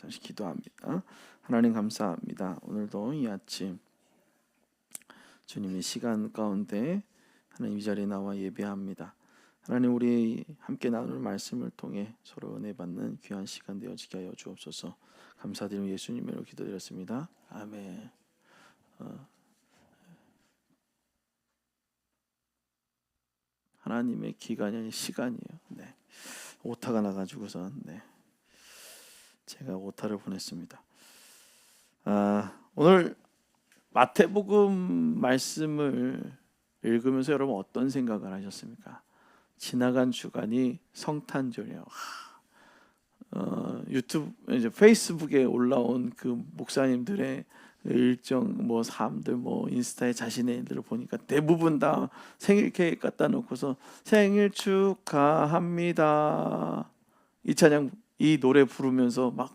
다시 기도합니다. 하나님 감사합니다. 오늘도 이 아침 주님의 시간 가운데 하나님 이 자리에 나와 예배합니다. 하나님, 우리 함께 나눌 말씀을 통해 서로 은혜 받는 귀한 시간 되어지게 하여 주옵소서. 감사드리며 예수님 이름으로 기도드렸습니다. 아멘. 하나님의 기간이 아닌 시간이에요. 네. 오타가 나가지고선 제가 오타를 보냈습니다. 오늘 마태복음 말씀을 읽으면서 여러분 어떤 생각을 하셨습니까? 지나간 주간이 성탄절이에요. 유튜브 이제 페이스북에 올라온 그 목사님들의 일정 삶들 인스타에 자신의 일들을 보니까 대부분 다 생일 케이크 갖다 놓고서 생일 축하합니다 이 찬양 이 노래 부르면서 막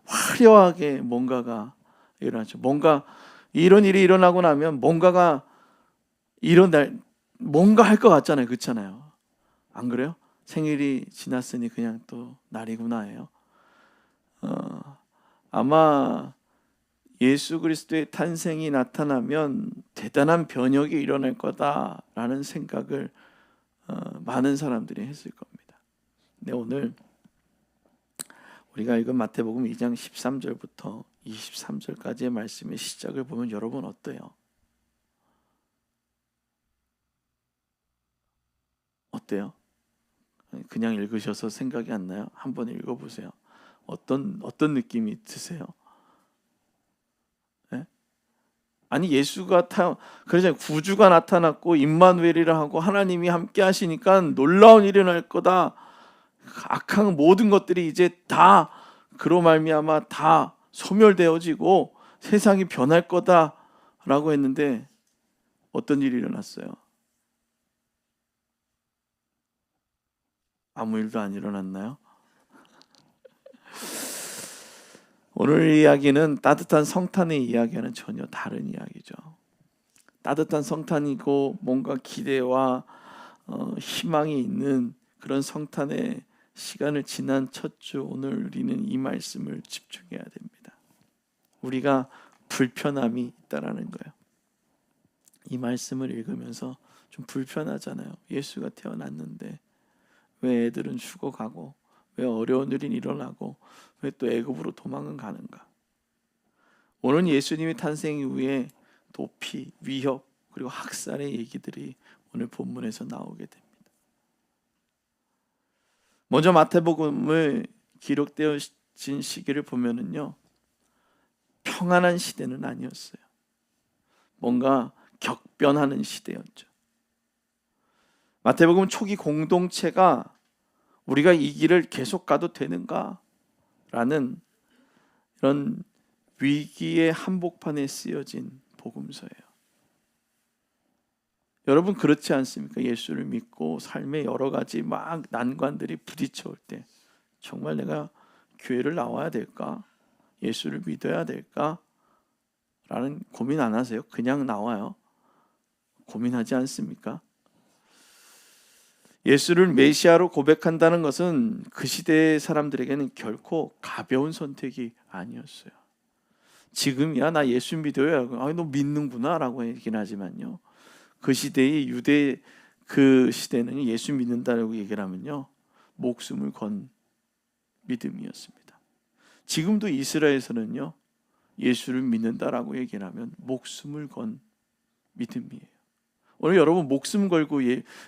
화려하게 뭔가가 일어나죠. 뭔가 이런 일이 일어나고 나면 뭔가가 뭔가 할 것 같잖아요. 그렇잖아요. 안 그래요? 생일이 지났으니 그냥 또 날이구나예요. 아마 예수 그리스도의 탄생이 나타나면 대단한 변혁이 일어날 거다라는 생각을 많은 사람들이 했을 겁니다. 근데 오늘 우리가 읽은 마태복음 2장 13절부터 23절까지의 말씀의 시작을 보면 여러분 어때요? 어때요? 그냥 읽으셔서 생각이 안 나요? 한번 읽어보세요. 어떤 느낌이 드세요? 네? 아니 예수가 그러잖아요. 구주가 나타났고 임마누엘이라 하고 하나님이 함께 하시니까 놀라운 일이 날 거다. 악한 모든 것들이 이제 다 그로 말미암아 다 소멸되어지고 세상이 변할 거다라고 했는데 어떤 일이 일어났어요? 아무 일도 안 일어났나요? 오늘 이야기는 따뜻한 성탄의 이야기와는 전혀 다른 이야기죠. 따뜻한 성탄이고 뭔가 기대와 희망이 있는 그런 성탄의 시간을 지난 첫 주 오늘 우리는 이 말씀을 집중해야 됩니다. 우리가 불편함이 있다라는 거예요. 이 말씀을 읽으면서 좀 불편하잖아요. 예수가 태어났는데 왜 애들은 죽어가고 왜 어려운 일이 일어나고 왜 또 애굽으로 도망은 가는가? 오늘 예수님의 탄생 이후에 도피, 위협 그리고 학살의 얘기들이 오늘 본문에서 나오게 됩니다. 먼저 마태복음을 기록되어진 시기를 보면은요, 평안한 시대는 아니었어요. 뭔가 격변하는 시대였죠. 마태복음 초기 공동체가 우리가 이 길을 계속 가도 되는가? 라는 이런 위기의 한복판에 쓰여진 복음서예요. 여러분 그렇지 않습니까? 예수를 믿고 삶의 여러 가지 막 난관들이 부딪혀올 때 정말 내가 교회를 나와야 될까? 예수를 믿어야 될까? 라는 고민 안 하세요? 그냥 나와요. 고민하지 않습니까? 예수를 메시아로 고백한다는 것은 그 시대의 사람들에게는 결코 가벼운 선택이 아니었어요. 지금이야 나 예수 믿어요. 너 믿는구나 라고 얘기는 하지만요. 그 시대의 유대 그 시대는 예수 믿는다라고 얘기를 하면요, 목숨을 건 믿음이었습니다. 지금도 이스라엘에서는요, 예수를 믿는다라고 얘기를 하면 목숨을 건 믿음이에요. 오늘 여러분 목숨 걸고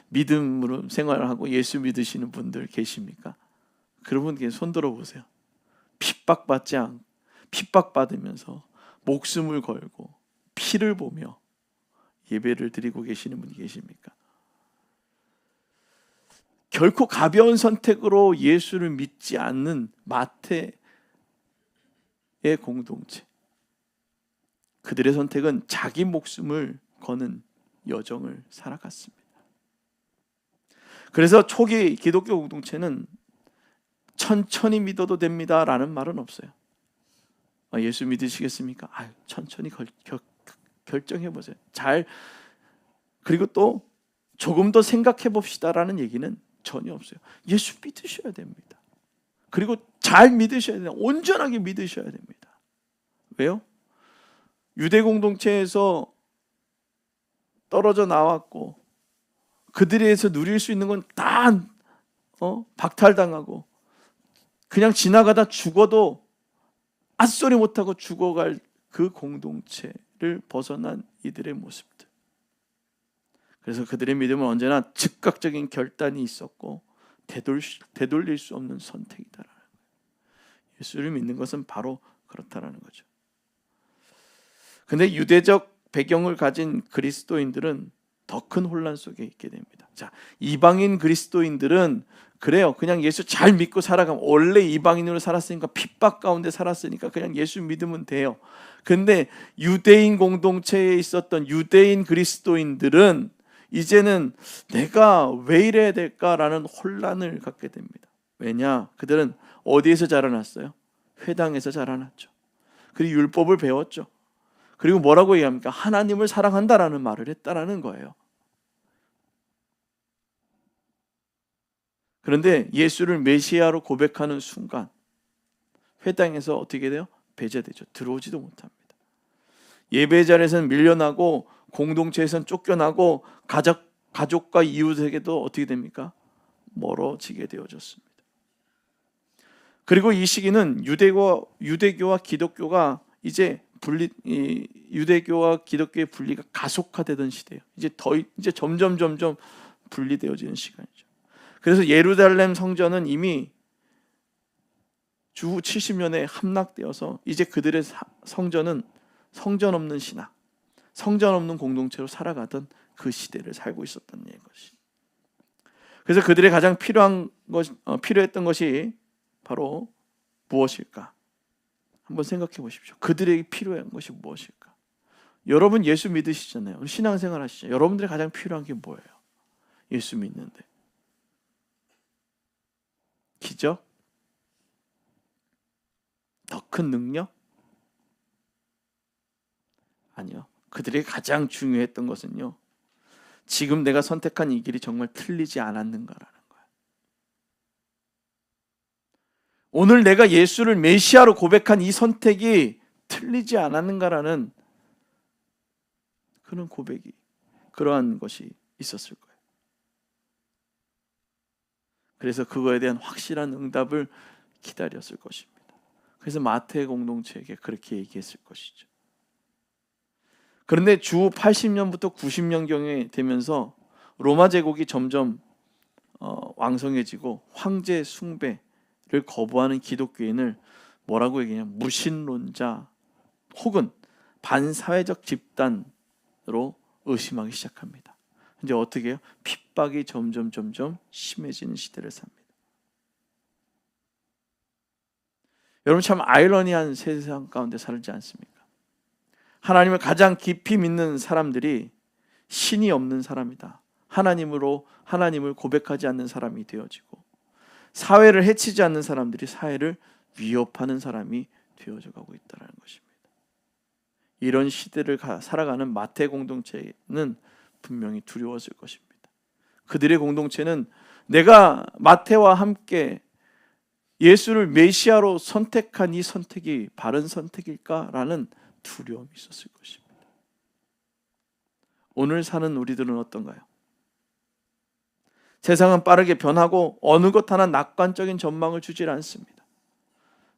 믿음으로 생활하고 예수 믿으시는 분들 계십니까? 그러분 손 들어보세요. 핍박받으면서 목숨을 걸고 피를 보며 예배를 드리고 계시는 분이 계십니까? 결코 가벼운 선택으로 예수를 믿지 않는 마태의 공동체, 그들의 선택은 자기 목숨을 거는 여정을 살아갔습니다. 그래서 초기 기독교 공동체는 천천히 믿어도 됩니다 라는 말은 없어요. 예수 믿으시겠습니까? 천천히 결정해보세요. 그리고 또 조금 더 생각해 봅시다라는 얘기는 전혀 없어요. 예수 믿으셔야 됩니다. 그리고 잘 믿으셔야 돼요. 온전하게 믿으셔야 됩니다. 왜요? 유대 공동체에서 떨어져 나왔고 그들에 의해서 누릴 수 있는 건 다 박탈당하고 그냥 지나가다 죽어도 앗소리 못하고 죽어갈 그 공동체를 벗어난 이들의 모습들. 그래서 그들의 믿음은 언제나 즉각적인 결단이 있었고 되돌릴 수 없는 선택이다라는 거예요. 예수를 믿는 것은 바로 그렇다라는 거죠. 근데 유대적 배경을 가진 그리스도인들은 더 큰 혼란 속에 있게 됩니다. 자, 이방인 그리스도인들은 그래요. 그냥 예수 잘 믿고 살아가면, 원래 이방인으로 살았으니까 핍박 가운데 살았으니까 그냥 예수 믿으면 돼요. 근데 유대인 공동체에 있었던 유대인 그리스도인들은 이제는 내가 왜 이래야 될까라는 혼란을 갖게 됩니다. 왜냐? 그들은 어디에서 자라났어요? 회당에서 자라났죠. 그리고 율법을 배웠죠. 그리고 뭐라고 얘기합니까? 하나님을 사랑한다라는 말을 했다라는 거예요. 그런데 예수를 메시아로 고백하는 순간 회당에서 어떻게 돼요? 배제되죠. 들어오지도 못합니다. 예배 자리에서는 밀려나고 공동체에서는 쫓겨나고 가족과 이웃에게도 어떻게 됩니까? 멀어지게 되어졌습니다. 그리고 이 시기는 유대교와 기독교가 이제 유대교와 기독교의 분리가 가속화되던 시대예요. 이제 점점 분리되어지는 시간이죠. 그래서 예루살렘 성전은 이미 주후 70년에 함락되어서 이제 그들의 성전은 성전 없는 신앙, 성전 없는 공동체로 살아가던 그 시대를 살고 있었던 것이. 그래서 그들의 가장 필요했던 것이 바로 무엇일까? 한번 생각해 보십시오. 그들에게 필요한 것이 무엇일까? 여러분 예수 믿으시잖아요. 신앙생활 하시죠. 여러분들이 가장 필요한 게 뭐예요? 예수 믿는데. 기적? 더 큰 능력? 아니요. 그들에게 가장 중요했던 것은요, 지금 내가 선택한 이 길이 정말 틀리지 않았는가라는 거예요. 오늘 내가 예수를 메시아로 고백한 이 선택이 틀리지 않았는가라는 그런 고백이, 그러한 것이 있었을 거예요. 그래서 그거에 대한 확실한 응답을 기다렸을 것입니다. 그래서 마태 공동체에게 그렇게 얘기했을 것이죠. 그런데 주 80년부터 90년경에 되면서 로마 제국이 점점 왕성해지고 황제 숭배를 거부하는 기독교인을 뭐라고 얘기하냐? 무신론자 혹은 반사회적 집단으로 의심하기 시작합니다. 이제 어떻게 해요? 핍박이 점점 심해지는 시대를 삽니다. 여러분 참 아이러니한 세상 가운데 살지 않습니까? 하나님을 가장 깊이 믿는 사람들이 신이 없는 사람이다. 하나님을 고백하지 않는 사람이 되어지고, 사회를 해치지 않는 사람들이 사회를 위협하는 사람이 되어져 가고 있다는 것입니다. 이런 시대를 살아가는 마태 공동체는 분명히 두려웠을 것입니다. 그들의 공동체는 내가 마태와 함께 예수를 메시아로 선택한 이 선택이 바른 선택일까라는 두려움이 있었을 것입니다. 오늘 사는 우리들은 어떤가요? 세상은 빠르게 변하고 어느 것 하나 낙관적인 전망을 주질 않습니다.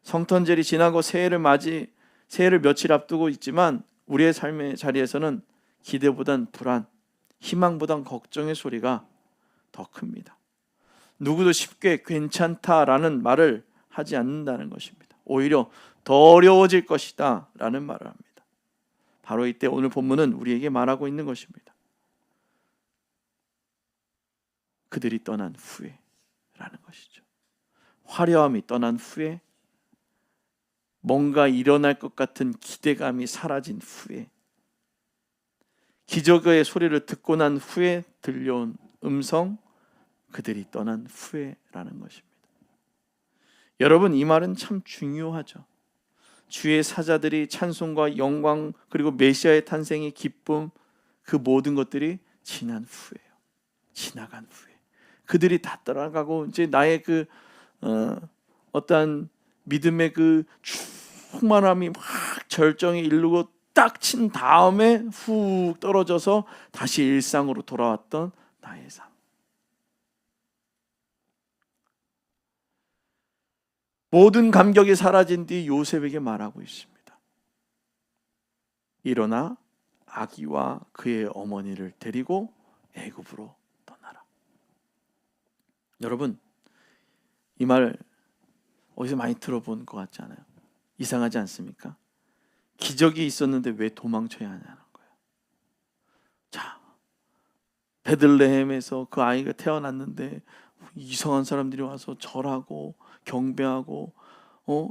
성탄절이 지나고 새해를 며칠 앞두고 있지만 우리의 삶의 자리에서는 기대보단 불안, 희망보단 걱정의 소리가 더 큽니다. 누구도 쉽게 괜찮다라는 말을 하지 않는다는 것입니다. 오히려 더 어려워질 것이다 라는 말을 합니다. 바로 이때 오늘 본문은 우리에게 말하고 있는 것입니다. 그들이 떠난 후에라는 것이죠. 화려함이 떠난 후에, 뭔가 일어날 것 같은 기대감이 사라진 후에, 기적의 소리를 듣고 난 후에 들려온 음성, 그들이 떠난 후에라는 것입니다. 여러분 이 말은 참 중요하죠. 주의 사자들이 찬송과 영광 그리고 메시아의 탄생의 기쁨, 그 모든 것들이 지난 후에요. 지나간 후에 그들이 다 떠나가고 이제 나의 그 어떠한 믿음의 그 충만함이 막 절정에 이르고 딱 친 다음에 훅 떨어져서 다시 일상으로 돌아왔던 나의 삶. 모든 감격이 사라진 뒤 요셉에게 말하고 있습니다. 일어나 아기와 그의 어머니를 데리고 애굽으로 떠나라. 여러분, 이 말 어디서 많이 들어본 것 같지 않아요? 이상하지 않습니까? 기적이 있었는데 왜 도망쳐야 하냐는 거예요. 자, 베들레헴에서 그 아이가 태어났는데 이상한 사람들이 와서 절하고 경배하고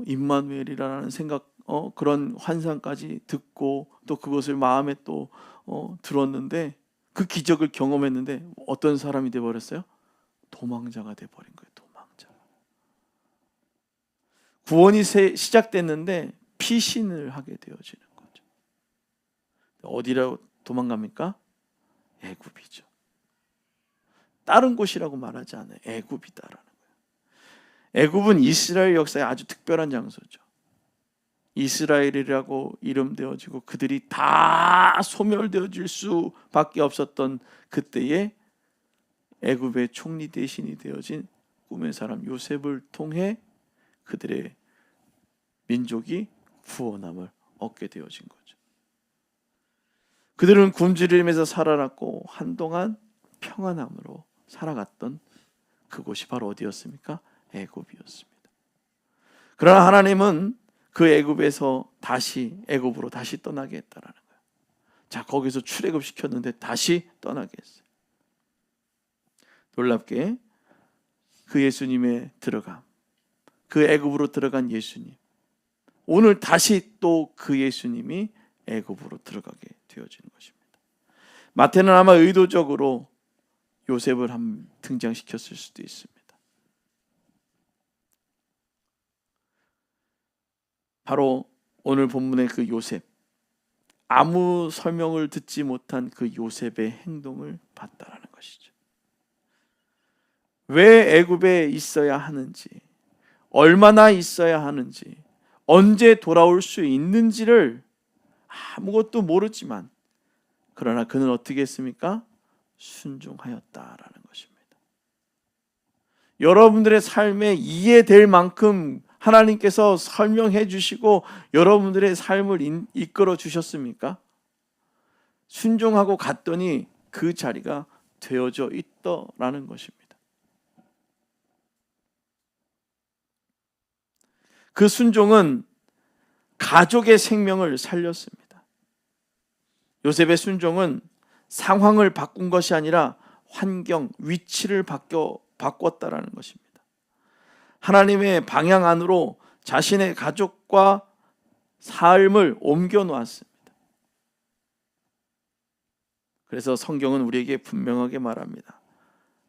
임마누엘이라는 생각, 그런 환상까지 듣고 또 그것을 마음에 또 들었는데 그 기적을 경험했는데 어떤 사람이 돼버렸어요? 도망자가 돼버린 거예요. 도망자. 구원이 시작됐는데 피신을 하게 되어지는 거죠. 어디로 도망갑니까? 애굽이죠. 다른 곳이라고 말하지 않아요. 애굽이다라는 거예요. 애굽은 이스라엘 역사의 아주 특별한 장소죠. 이스라엘이라고 이름되어지고 그들이 다 소멸되어질 수밖에 없었던 그때에 애굽의 총리 대신이 되어진 꿈의 사람 요셉을 통해 그들의 민족이 구원함을 얻게 되어진 거죠. 그들은 굶주림에서 살아났고 한동안 평안함으로 살아갔던 그곳이 바로 어디였습니까? 애굽이었습니다. 그러나 하나님은 그 애굽에서 다시 애굽으로 다시 떠나게 했다라는 거예요. 자, 거기서 출애굽 시켰는데 다시 떠나게 했어요. 놀랍게 그 예수님의 들어감, 그 애굽으로 들어간 예수님, 오늘 다시 또 그 예수님이 애굽으로 들어가게 되어지는 것입니다. 마태는 아마 의도적으로 요셉을 등장시켰을 수도 있습니다. 바로 오늘 본문의 그 요셉, 아무 설명을 듣지 못한 그 요셉의 행동을 봤다라는 것이죠. 왜 애굽에 있어야 하는지, 얼마나 있어야 하는지, 언제 돌아올 수 있는지를 아무것도 모르지만 그러나 그는 어떻게 했습니까? 순종하였다라는 것입니다. 여러분들의 삶에 이해될 만큼 하나님께서 설명해 주시고 여러분들의 삶을 이끌어 주셨습니까? 순종하고 갔더니 그 자리가 되어져 있더라는 것입니다. 그 순종은 가족의 생명을 살렸습니다. 요셉의 순종은 상황을 바꾼 것이 아니라 환경, 위치를 바꿨다라는 것입니다. 하나님의 방향 안으로 자신의 가족과 삶을 옮겨 놓았습니다. 그래서 성경은 우리에게 분명하게 말합니다.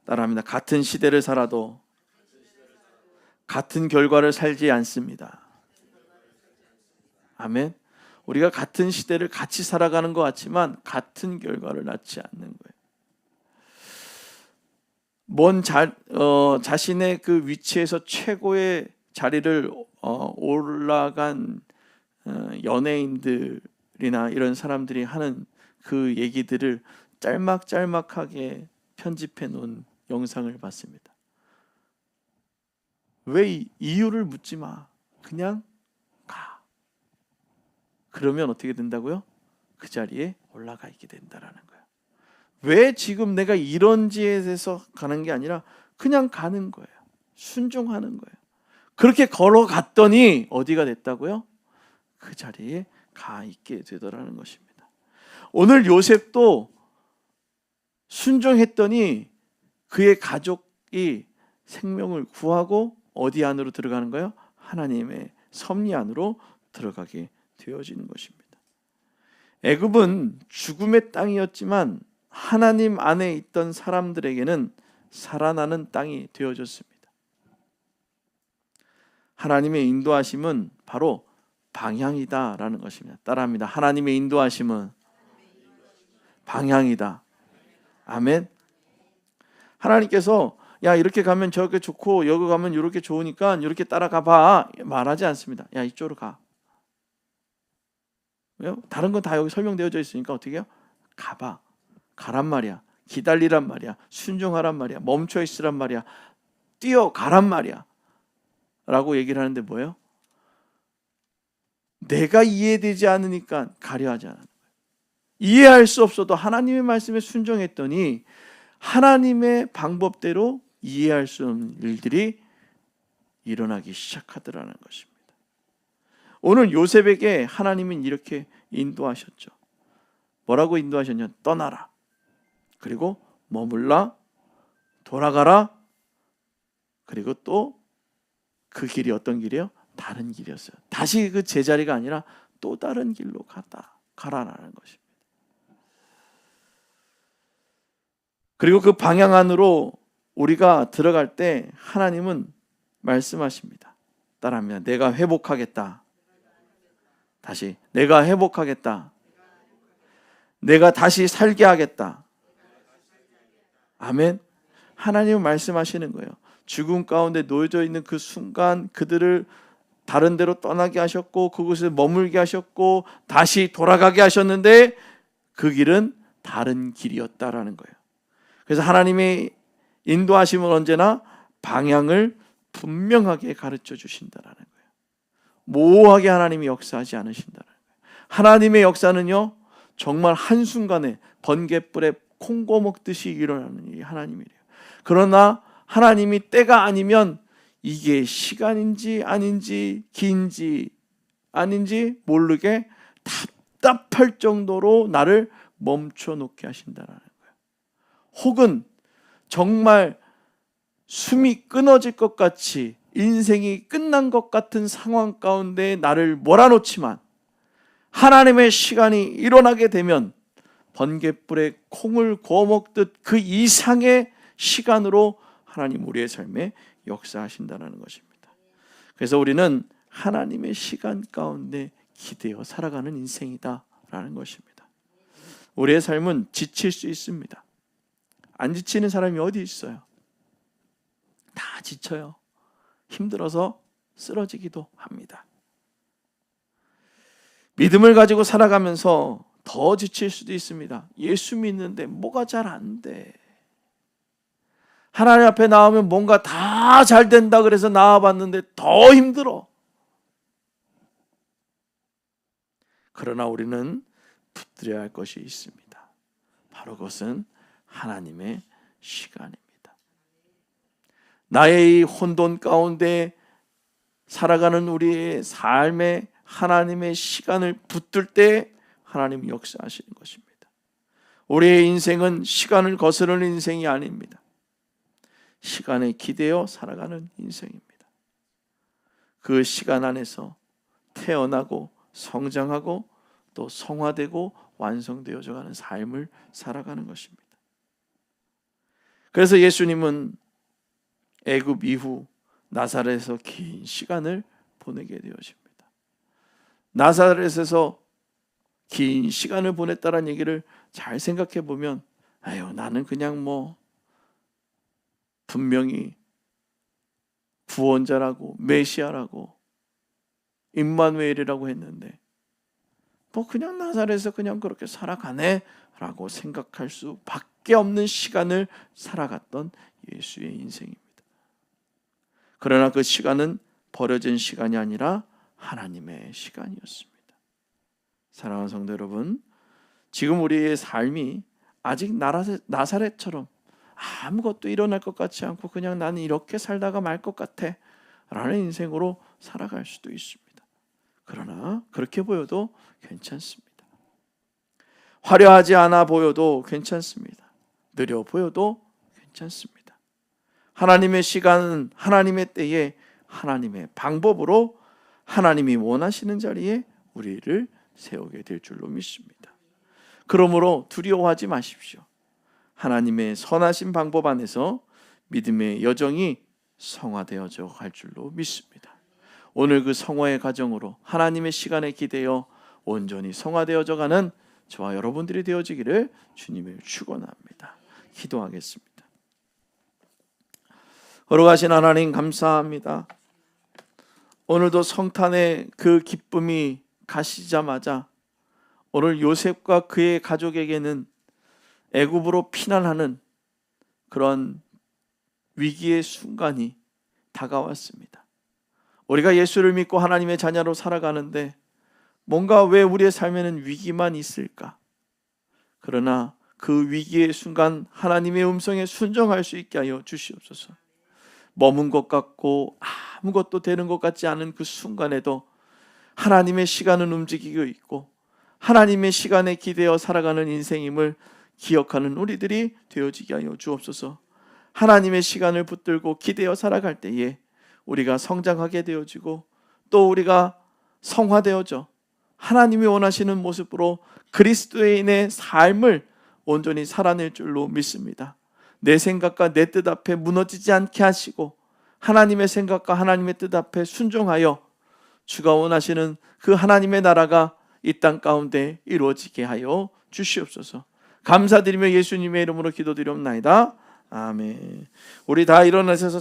따라합니다. 같은 시대를 살아도 같은 결과를 살지 않습니다. 아멘. 우리가 같은 시대를 같이 살아가는 것 같지만 같은 결과를 낳지 않는 거예요. 자신의 그 위치에서 최고의 자리를 올라간 연예인들이나 이런 사람들이 하는 그 얘기들을 짤막짤막하게 편집해 놓은 영상을 봤습니다. 왜 이유를 묻지 마. 그냥 가. 그러면 어떻게 된다고요? 그 자리에 올라가 있게 된다라는 거예요. 왜 지금 내가 이런지에 대해서 가는 게 아니라 그냥 가는 거예요. 순종하는 거예요. 그렇게 걸어갔더니 어디가 됐다고요? 그 자리에 가 있게 되더라는 것입니다. 오늘 요셉도 순종했더니 그의 가족이 생명을 구하고 어디 안으로 들어가는 거예요? 하나님의 섭리 안으로 들어가게 되어지는 것입니다. 애굽은 죽음의 땅이었지만 하나님 안에 있던 사람들에게는 살아나는 땅이 되어졌습니다. 하나님의 인도하심은 바로 방향이다라는 것입니다. 따라합니다. 하나님의 인도하심은 방향이다. 아멘. 하나님께서 야 이렇게 가면 저렇게 좋고 여기 가면 이렇게 좋으니까 이렇게 따라가 봐 말하지 않습니다. 야 이쪽으로 가. 왜요? 다른 건 다 여기 설명되어져 있으니까 어떻게 해요? 가봐. 가란 말이야. 기다리란 말이야. 순종하란 말이야. 멈춰 있으란 말이야. 뛰어가란 말이야. 라고 얘기를 하는데 뭐예요? 내가 이해되지 않으니까 가려 하지 않아요. 이해할 수 없어도 하나님의 말씀에 순종했더니 하나님의 방법대로 이해할 수 없는 일들이 일어나기 시작하더라는 것입니다. 오늘 요셉에게 하나님은 이렇게 인도하셨죠. 뭐라고 인도하셨냐? 떠나라. 그리고 머물라. 돌아가라. 그리고 또 그 길이 어떤 길이에요? 다른 길이었어요. 다시 그 제자리가 아니라 또 다른 길로 가라라는 것입니다. 그리고 그 방향 안으로 우리가 들어갈 때 하나님은 말씀하십니다. 따라합니다. 내가 회복하겠다. 다시 내가 회복하겠다. 내가 다시 살게 하겠다. 아멘. 하나님은 말씀하시는 거예요. 죽음 가운데 놓여져 있는 그 순간 그들을 다른 데로 떠나게 하셨고 그곳에 머물게 하셨고 다시 돌아가게 하셨는데 그 길은 다른 길이었다라는 거예요. 그래서 하나님의 인도하심은 언제나 방향을 분명하게 가르쳐 주신다라는 거예요. 모호하게 하나님이 역사하지 않으신다라는 거예요. 하나님의 역사는요 정말 한순간에 번갯불에 콩고 먹듯이 일어나는 일이 하나님이래요. 그러나 하나님이 때가 아니면 이게 시간인지 아닌지 긴지 아닌지 모르게 답답할 정도로 나를 멈춰 놓게 하신다는 거예요. 혹은 정말 숨이 끊어질 것 같이 인생이 끝난 것 같은 상황 가운데 나를 몰아놓지만 하나님의 시간이 일어나게 되면 번갯불에 콩을 구워 먹듯 그 이상의 시간으로 하나님 우리의 삶에 역사하신다는 것입니다. 그래서 우리는 하나님의 시간 가운데 기대어 살아가는 인생이다라는 것입니다. 우리의 삶은 지칠 수 있습니다. 안 지치는 사람이 어디 있어요? 다 지쳐요. 힘들어서 쓰러지기도 합니다. 믿음을 가지고 살아가면서 더 지칠 수도 있습니다. 예수 믿는데 뭐가 잘 안 돼. 하나님 앞에 나오면 뭔가 다 잘 된다 그래서 나와봤는데 더 힘들어. 그러나 우리는 붙들어야 할 것이 있습니다. 바로 그것은 하나님의 시간입니다. 나의 이 혼돈 가운데 살아가는 우리의 삶에 하나님의 시간을 붙들 때 하나님이 역사하시는 것입니다. 우리의 인생은 시간을 거스르는 인생이 아닙니다. 시간에 기대어 살아가는 인생입니다. 그 시간 안에서 태어나고 성장하고 또 성화되고 완성되어져 가는 삶을 살아가는 것입니다. 그래서 예수님은 애굽 이후 나사렛에서 긴 시간을 보내게 되어집니다. 나사렛에서 긴 시간을 보냈다는 얘기를 잘 생각해 보면 나는 그냥 분명히 구원자라고 메시아라고 임마누엘이라고 했는데 그냥 나사렛에서 그냥 그렇게 살아가네 라고 생각할 수밖에 없는 시간을 살아갔던 예수의 인생입니다. 그러나 그 시간은 버려진 시간이 아니라 하나님의 시간이었습니다. 사랑하는 성도 여러분, 지금 우리의 삶이 아직 나사렛처럼 아무것도 일어날 것 같지 않고 그냥 나는 이렇게 살다가 말 것 같아 라는 인생으로 살아갈 수도 있습니다. 그러나 그렇게 보여도 괜찮습니다. 화려하지 않아 보여도 괜찮습니다. 느려 보여도 괜찮습니다. 하나님의 시간은 하나님의 때에 하나님의 방법으로 하나님이 원하시는 자리에 우리를 세우게 될 줄로 믿습니다. 그러므로 두려워하지 마십시오. 하나님의 선하신 방법 안에서 믿음의 여정이 성화되어져 갈 줄로 믿습니다. 오늘 그 성화의 과정으로 하나님의 시간에 기대어 온전히 성화되어져 가는 저와 여러분들이 되어지기를 주님을 축원합니다. 기도하겠습니다. 거룩하신 하나님 감사합니다. 오늘도 성탄의 그 기쁨이 가시자마자 오늘 요셉과 그의 가족에게는 애굽으로 피난하는 그런 위기의 순간이 다가왔습니다. 우리가 예수를 믿고 하나님의 자녀로 살아가는데 뭔가 왜 우리의 삶에는 위기만 있을까? 그러나 그 위기의 순간 하나님의 음성에 순종할 수 있게 하여 주시옵소서. 머문 것 같고 아무것도 되는 것 같지 않은 그 순간에도 하나님의 시간은 움직이고 있고 하나님의 시간에 기대어 살아가는 인생임을 기억하는 우리들이 되어지게 하여 주옵소서. 하나님의 시간을 붙들고 기대어 살아갈 때에 우리가 성장하게 되어지고 또 우리가 성화되어져 하나님이 원하시는 모습으로 그리스도인의 삶을 온전히 살아낼 줄로 믿습니다. 내 생각과 내 뜻 앞에 무너지지 않게 하시고 하나님의 생각과 하나님의 뜻 앞에 순종하여 주가 원하시는 그 하나님의 나라가 이 땅 가운데 이루어지게 하여 주시옵소서. 감사드리며 예수님의 이름으로 기도드리옵나이다. 아멘. 우리 다 일어나셔서